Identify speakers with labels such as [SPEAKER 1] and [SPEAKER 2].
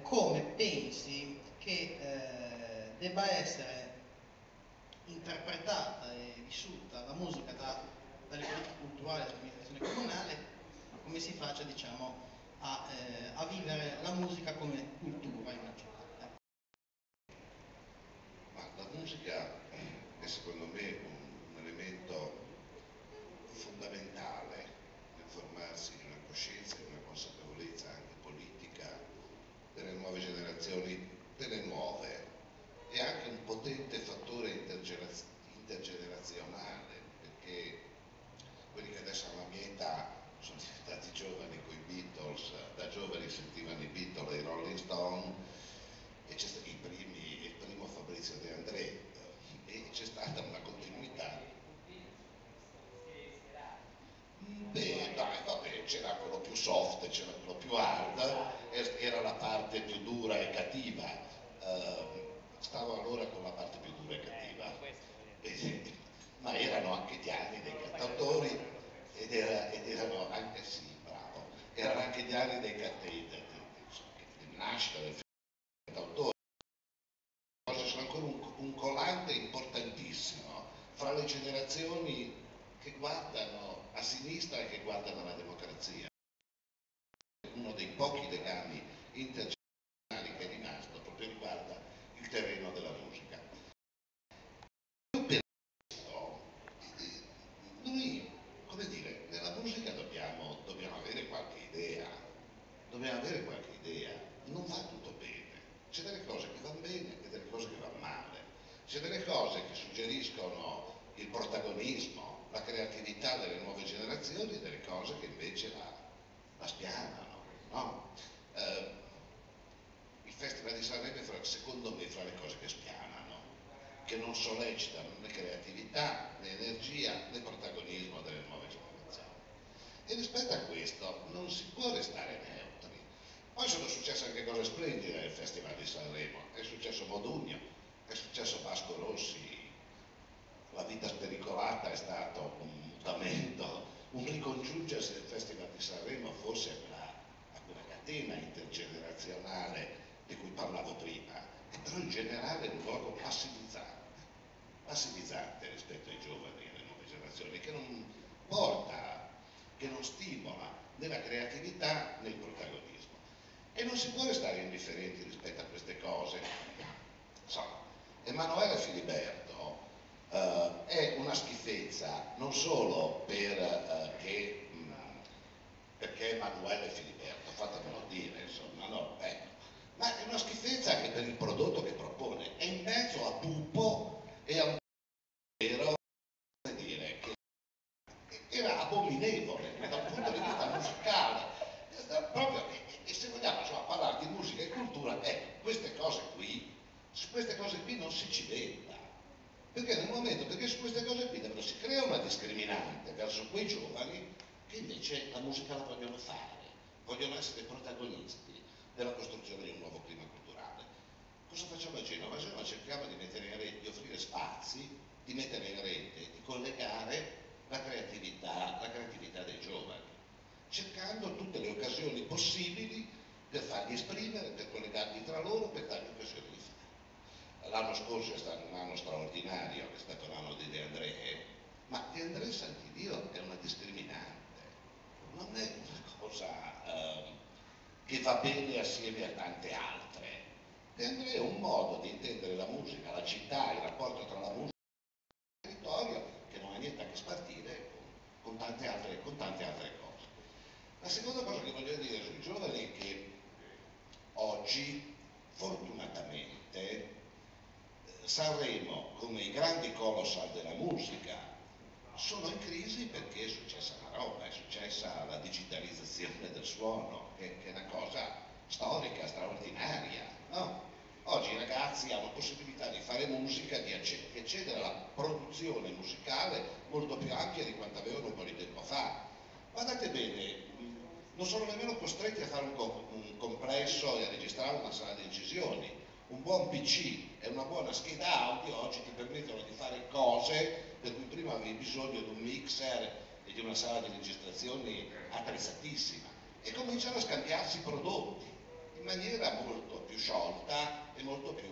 [SPEAKER 1] come pensi che debba essere interpretata e vissuta la musica dalle politiche culturali, dall'amministrazione comunale, ma come si faccia, diciamo, a vivere la musica come cultura in una città.
[SPEAKER 2] Ma la musica è secondo me un elemento fondamentale nel formarsi di una coscienza e di una consapevolezza anche politica delle nuove generazioni, delle nuove, e anche un potente fattore intergenerazionale, perché quelli che adesso hanno la mia età sono diventati giovani con i Beatles, da giovani sentivano i Beatles e i Rolling Stone, e c'è stato il primo Fabrizio De André, e c'è stata una continuità. Beh, dai, vabbè, c'era quello più soft, c'era quello più hard, era la parte più dura e cattiva. Stavo allora con la parte più dura e cattiva. Ma erano anche gli anni dei cantautori ed erano anche, sì, bravo, erano anche gli anni dei di nascita del cantautore. Sono ancora un collante importantissimo fra le generazioni che guardano a sinistra e che guardano alla democrazia. Uno dei pochi legami intergenerazionali che è rimasto proprio riguarda il terreno della musica. Per questo noi, come dire, nella musica dobbiamo avere qualche idea, non va tutto bene, c'è delle cose che vanno bene e delle cose che vanno male, c'è delle cose che suggeriscono il protagonismo, la creatività delle nuove generazioni e delle cose che invece la spianano, no? Il Festival di Sanremo è secondo me fra le cose che spianano, che non sollecitano né creatività, né energia, né protagonismo delle nuove generazioni. E rispetto a questo non si può restare neutri. Poi sono successe anche cose splendide nel Festival di Sanremo, è successo Modugno, è successo Vasco Rossi, La vita spericolata è stato un mutamento, un ricongiungersi del Festival di Sanremo forse a quella catena intergenerazionale di cui parlavo prima, e però in generale è un luogo passivizzante rispetto ai giovani e alle nuove generazioni, che non porta, che non stimola né la creatività né il protagonismo. E non si può restare indifferenti rispetto a queste cose. Insomma, Emanuele Filiberto è una schifezza non solo perché Emanuele Filiberto, fatemelo dire, insomma, no, ecco, ma è una schifezza anche per il prodotto che propone. È in mezzo a Pupo e a un vero, come dire, che era abominevole da un punto di vista musicale. Proprio, e se vogliamo, insomma, parlare di musica e cultura, ecco, su queste cose qui non si cimenta. Perché su queste cose qui si crea una discriminante verso quei giovani che invece la musica la vogliono fare, vogliono essere protagonisti della costruzione di un nuovo clima culturale. Cosa facciamo a Genova? A Genova cerchiamo di mettere in rete, di offrire spazi, di mettere in rete, di collegare la creatività dei giovani, cercando tutte le occasioni possibili per farli esprimere, per collegarli tra loro, per dargli occasione di fare. L'anno scorso è stato un anno straordinario, che è stato l'anno di De André, ma De André, santi Dio, è una discriminante, non è una cosa che va bene assieme a tante altre. De André è un modo di intendere la musica, la città, il rapporto tra la musica e il territorio, che non ha niente a che spartire con tante altre cose. La seconda cosa che voglio dire sui giovani è che oggi, fortunatamente, Sanremo, come i grandi colossal della musica, sono in crisi perché è successa una roba, è successa la digitalizzazione del suono, che è una cosa storica, straordinaria, no? Oggi i ragazzi hanno possibilità di fare musica, di accedere alla produzione musicale molto più ampia di quanto avevano un po' di tempo fa. Guardate bene, non sono nemmeno costretti a fare un compresso e a registrare una sala di incisioni. Un buon PC e una buona scheda audio oggi ti permettono di fare cose per cui prima avevi bisogno di un mixer e di una sala di registrazioni attrezzatissima, e cominciano a scambiarsi prodotti. maniera molto più sciolta e molto più